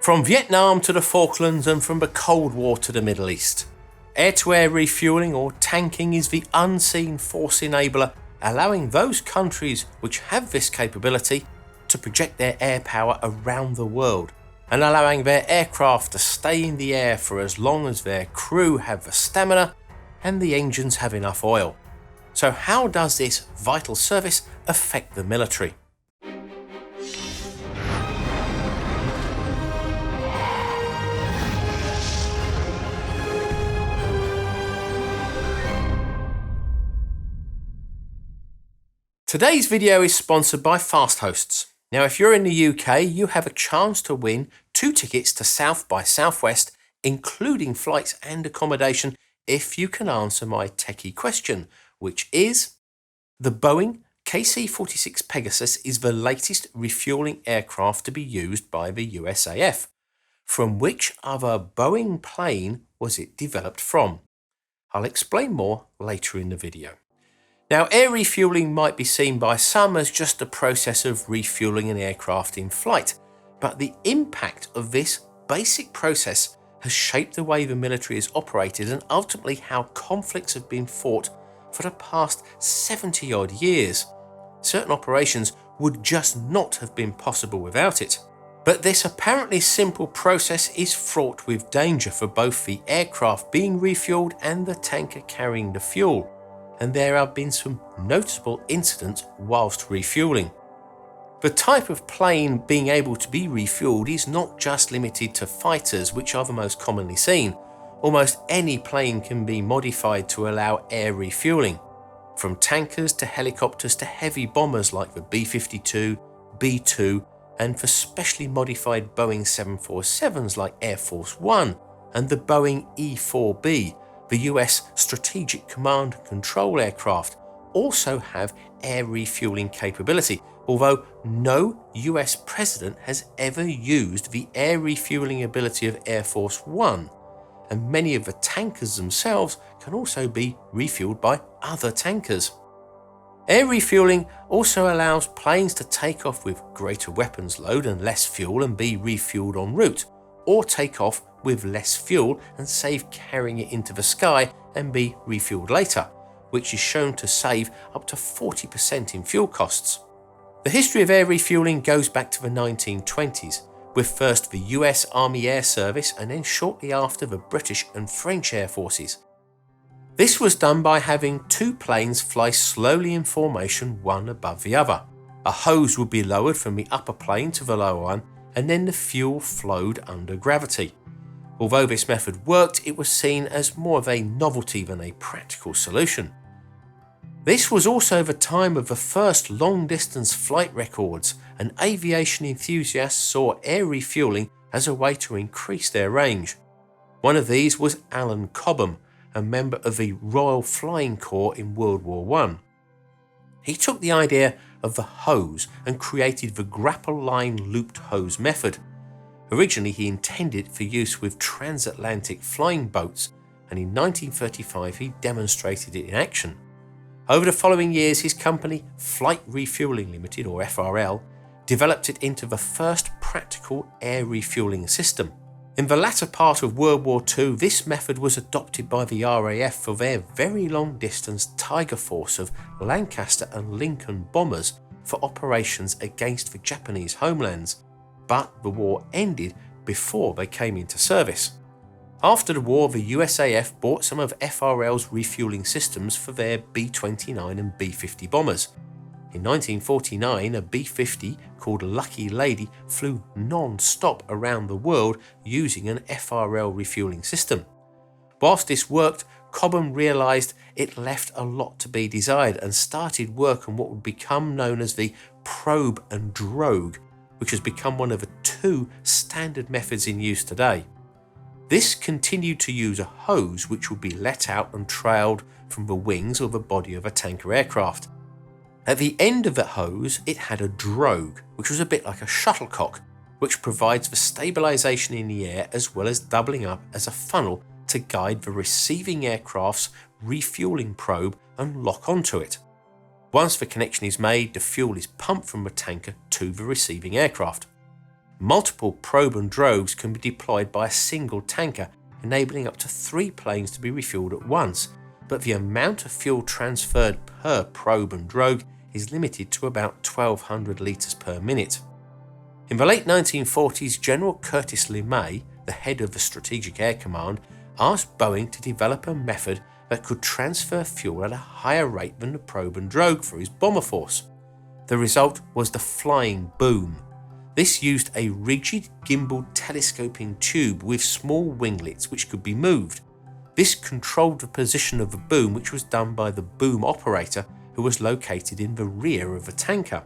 From Vietnam to the Falklands and from the Cold War to the Middle East, air-to-air refuelling or tanking is the unseen force enabler, allowing those countries which have this capability to project their air power around the world and allowing their aircraft to stay in the air for as long as their crew have the stamina and the engines have enough oil. So how does this vital service affect the military? Today's video is sponsored by Fast Hosts. Now, if you're in the UK, you have a chance to win 2 tickets to South by Southwest, including flights and accommodation, if you can answer my techie question, which is: the Boeing KC-46 Pegasus is the latest refueling aircraft to be used by the USAF. From which other Boeing plane was it developed from? I'll explain more later in the video. Now, air refuelling might be seen by some as just the process of refueling an aircraft in flight, but the impact of this basic process has shaped the way the military has operated and ultimately how conflicts have been fought for the past 70 odd years. Certain operations would just not have been possible without it. But this apparently simple process is fraught with danger for both the aircraft being refueled and the tanker carrying the fuel. And there have been some notable incidents whilst refueling. The type of plane being able to be refueled is not just limited to fighters, which are the most commonly seen. Almost any plane can be modified to allow air refueling, from tankers to helicopters to heavy bombers like the B-52, B-2, and for specially modified Boeing 747s like Air Force One and the Boeing E-4B. The US Strategic Command and Control aircraft also have air refueling capability, although no US president has ever used the air refueling ability of Air Force One, and many of the tankers themselves can also be refueled by other tankers. Air refueling also allows planes to take off with greater weapons load and less fuel and be refueled en route, or take off with less fuel and save carrying it into the sky and be refueled later, which is shown to save up to 40% in fuel costs. The history of air refueling goes back to the 1920s, with first the US Army Air Service and then shortly after the British and French Air Forces. This was done by having 2 planes fly slowly in formation, one above the other. A hose would be lowered from the upper plane to the lower one, and then the fuel flowed under gravity. Although this method worked, it was seen as more of a novelty than a practical solution. This was also the time of the first long-distance flight records, and aviation enthusiasts saw air refueling as a way to increase their range. One of these was Alan Cobham, a member of the Royal Flying Corps in World War I. He took the idea of the hose and created the grapple line looped hose method. Originally, he intended for use with transatlantic flying boats, and in 1935 he demonstrated it in action. Over the following years, his company, Flight Refuelling Limited, or FRL, developed it into the first practical air refuelling system. In the latter part of World War II, this method was adopted by the RAF for their very long-distance Tiger Force of Lancaster and Lincoln bombers for operations against the Japanese homelands, but the war ended before they came into service. After the war, the USAF bought some of FRL's refueling systems for their B-29 and B-50 bombers. In 1949, a B-50 called Lucky Lady flew non-stop around the world using an FRL refueling system. Whilst this worked, Cobham realised it left a lot to be desired and started work on what would become known as the probe and drogue, which has become one of the 2 standard methods in use today. This continued to use a hose which would be let out and trailed from the wings or the body of a tanker aircraft. At the end of the hose, it had a drogue, which was a bit like a shuttlecock, which provides for stabilisation in the air as well as doubling up as a funnel to guide the receiving aircraft's refuelling probe and lock onto it. Once the connection is made, the fuel is pumped from the tanker to the receiving aircraft. multiple probe and drogues can be deployed by a single tanker, enabling up to 3 planes to be refueled at once, but the amount of fuel transferred per probe and drogue is limited to about 1,200 litres per minute. In the late 1940s, General Curtis LeMay, the head of the Strategic Air Command, asked Boeing to develop a method that could transfer fuel at a higher rate than the probe and drogue for his bomber force. The result was the flying boom. This used a rigid gimbaled telescoping tube with small winglets which could be moved. This controlled the position of the boom, which was done by the boom operator, who was located in the rear of the tanker.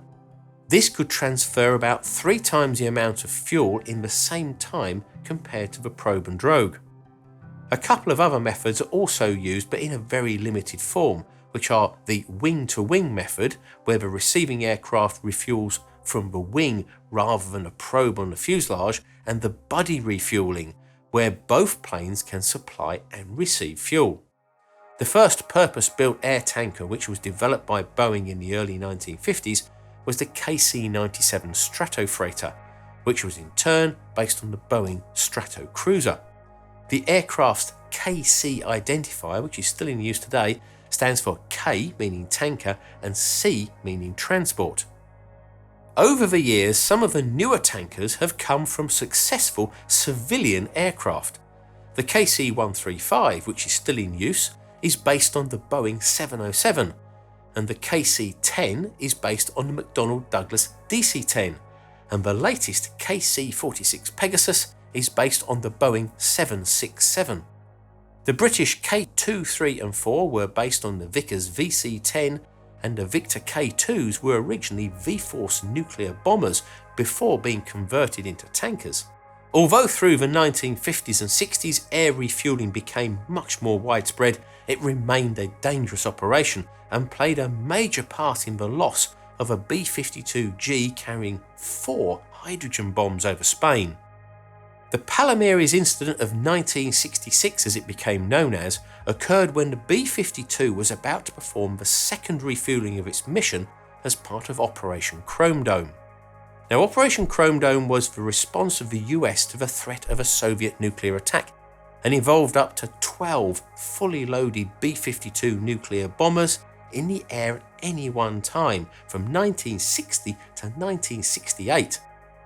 This could transfer about 3 times the amount of fuel in the same time compared to the probe and drogue. A couple of other methods are also used, but in a very limited form, which are the wing-to-wing method, where the receiving aircraft refuels from the wing rather than a probe on the fuselage, and the buddy refueling, where both planes can supply and receive fuel. The first purpose-built air tanker, which was developed by Boeing in the early 1950s, was the KC-97 Stratofreighter, which was in turn based on the Boeing Stratocruiser. The aircraft's KC identifier, which is still in use today, stands for K, meaning tanker, and C, meaning transport. Over the years, some of the newer tankers have come from successful civilian aircraft. The KC-135, which is still in use, is based on the Boeing 707, and the KC-10 is based on the McDonnell Douglas DC-10, and the latest KC-46 Pegasus is based on the Boeing 767. The British K2, 3 and 4 were based on the Vickers VC-10, and the Victor K2s were originally V-Force nuclear bombers before being converted into tankers. Although through the 1950s and 60s air refueling became much more widespread, it remained a dangerous operation and played a major part in the loss of a B-52G carrying 4 hydrogen bombs over Spain. The Palomares incident of 1966, as it became known as, occurred when the B-52 was about to perform the second refueling of its mission as part of Operation Chrome Dome. Now, Operation Chrome Dome was the response of the US to the threat of a Soviet nuclear attack and involved up to 12 fully loaded B-52 nuclear bombers in the air at any one time from 1960 to 1968,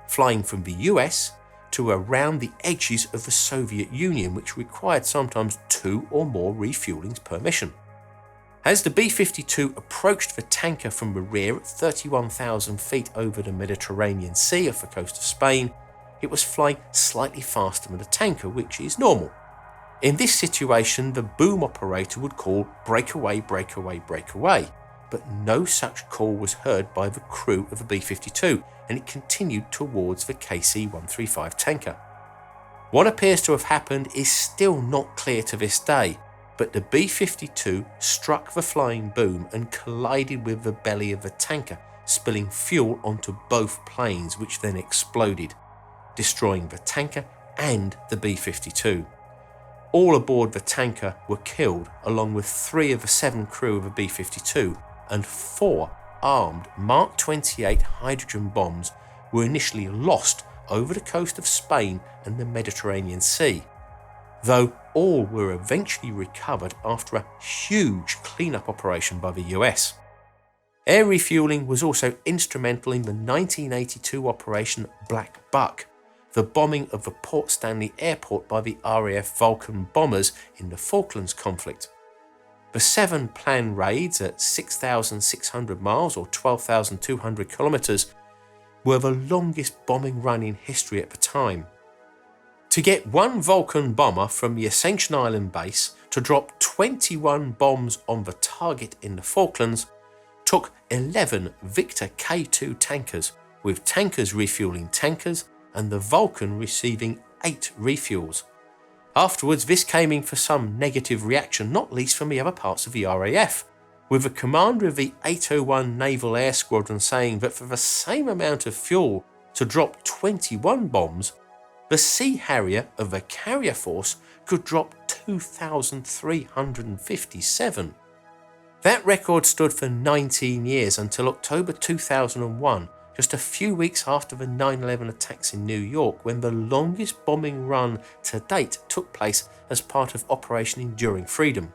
flying from the US to around the edges of the Soviet Union, which required sometimes 2 or more refuelings per mission. As the B-52 approached the tanker from the rear at 31,000 feet over the Mediterranean Sea off the coast of Spain, it was flying slightly faster than the tanker, which is normal. In this situation, the boom operator would call breakaway, breakaway, breakaway, but no such call was heard by the crew of the B-52, and it continued towards the KC-135 tanker. What appears to have happened is still not clear to this day, but the B-52 struck the flying boom and collided with the belly of the tanker, spilling fuel onto both planes, which then exploded, destroying the tanker and the B-52. All aboard the tanker were killed, along with 3 of the 7 crew of the B-52, and 4 armed Mark 28 hydrogen bombs were initially lost over the coast of Spain and the Mediterranean Sea, though all were eventually recovered after a huge cleanup operation by the US. Air refueling was also instrumental in the 1982 Operation Black Buck, the bombing of the Port Stanley airport by the RAF Vulcan bombers in the Falklands conflict. The 7 planned raids at 6,600 miles or 12,200 kilometers were the longest bombing run in history at the time. To get 1 Vulcan bomber from the Ascension Island base to drop 21 bombs on the target in the Falklands took 11 Victor K2 tankers, with tankers refueling tankers and the Vulcan receiving 8 refuels. Afterwards, this came in for some negative reaction, not least from the other parts of the RAF, with the commander of the 801 Naval Air Squadron saying that for the same amount of fuel to drop 21 bombs, the Sea Harrier of the carrier force could drop 2,357. That record stood for 19 years until October 2001, just a few weeks after the 9/11 attacks in New York, when the longest bombing run to date took place as part of Operation Enduring Freedom.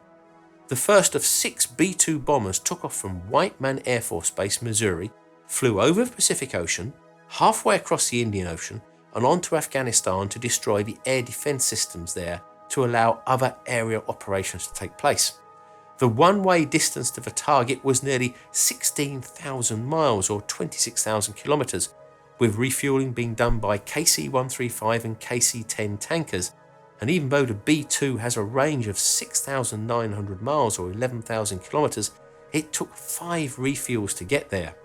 The first of 6 B-2 bombers took off from Whiteman Air Force Base, Missouri, flew over the Pacific Ocean, halfway across the Indian Ocean, and onto Afghanistan to destroy the air defense systems there to allow other aerial operations to take place. The one-way distance to the target was nearly 16,000 miles or 26,000 kilometers, with refueling being done by KC-135 and KC-10 tankers. And even though the B-2 has a range of 6,900 miles or 11,000 kilometers, it took 5 refuels to get there.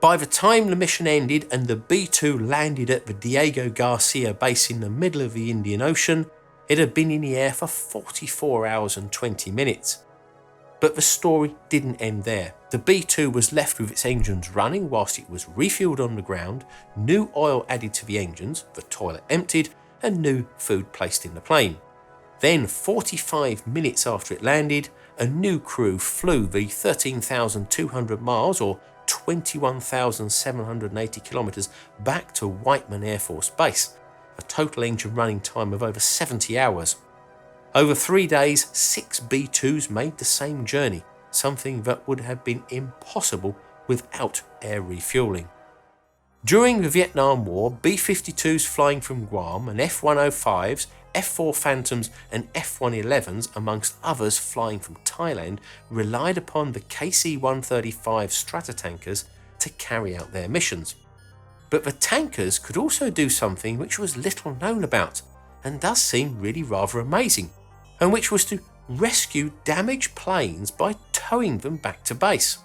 By the time the mission ended and the B-2 landed at the Diego Garcia base in the middle of the Indian Ocean, it had been in the air for 44 hours and 20 minutes. But the story didn't end there. The B-2 was left with its engines running whilst it was refueled on the ground, new oil added to the engines, the toilet emptied, and new food placed in the plane. Then, 45 minutes after it landed, a new crew flew the 13,200 miles or 21,780 kilometers back to Whiteman Air Force Base, a total engine running time of over 70 hours. Over 3 days, 6 B-2s made the same journey, something that would have been impossible without air refueling. During the Vietnam War, B-52s flying from Guam and F-105s, F-4 Phantoms and F-111s, amongst others flying from Thailand, relied upon the KC-135 Stratotankers to carry out their missions. But the tankers could also do something which was little known about, and does seem really rather amazing, and which was to rescue damaged planes by towing them back to base.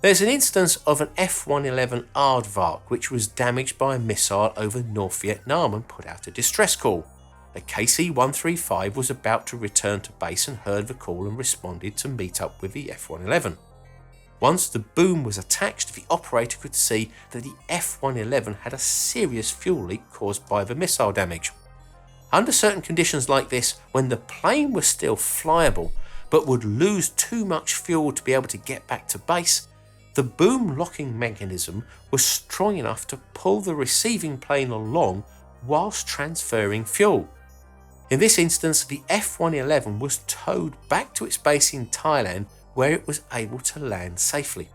There's an instance of an F-111 Aardvark which was damaged by a missile over North Vietnam and put out a distress call. A KC-135 was about to return to base and heard the call and responded to meet up with the F-111. Once the boom was attached, the operator could see that the F-111 had a serious fuel leak caused by the missile damage. Under certain conditions like this, when the plane was still flyable but would lose too much fuel to be able to get back to base, the boom locking mechanism was strong enough to pull the receiving plane along whilst transferring fuel. In this instance, the F-111 was towed back to its base in Thailand, where it was able to land safely.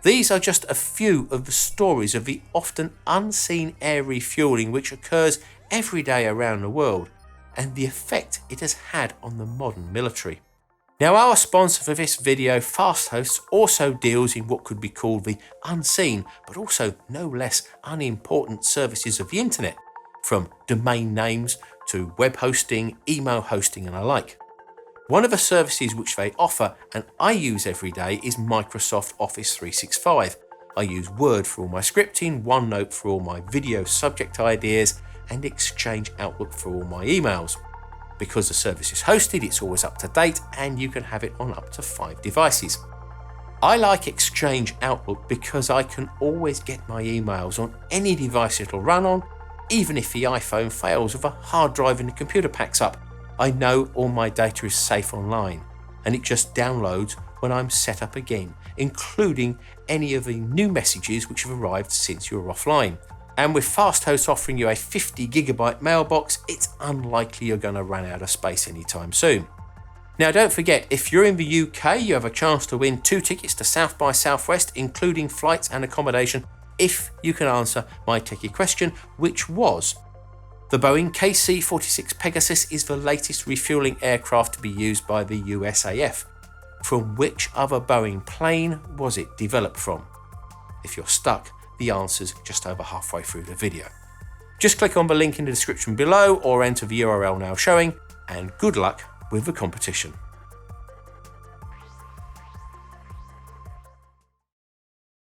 These are just a few of the stories of the often unseen air refueling which occurs every day around the world, and the effect it has had on the modern military. Now, our sponsor for this video, FastHosts, also deals in what could be called the unseen but also no less unimportant services of the internet, from domain names to web hosting, email hosting and the like. One of the services which they offer and I use every day is Microsoft Office 365. I use Word for all my scripting, OneNote for all my video subject ideas, and Exchange Outlook for all my emails. Because the service is hosted, it's always up to date and you can have it on up to 5 devices. I like Exchange Outlook because I can always get my emails on any device it'll run on, even if the iPhone fails or a hard drive in the computer packs up. I know all my data is safe online and it just downloads when I'm set up again, including any of the new messages which have arrived since you were offline. And with FastHosts offering you a 50 gigabyte mailbox, it's unlikely you're going to run out of space anytime soon. Now, don't forget, if you're in the UK, you have a chance to win 2 tickets to South by Southwest, including flights and accommodation, if you can answer my techie question, which was: the Boeing KC-46 Pegasus is the latest refueling aircraft to be used by the USAF. From which other Boeing plane was it developed from? If you're stuck, the answer's just over halfway through the video. Just click on the link in the description below or enter the URL now showing, and good luck with the competition.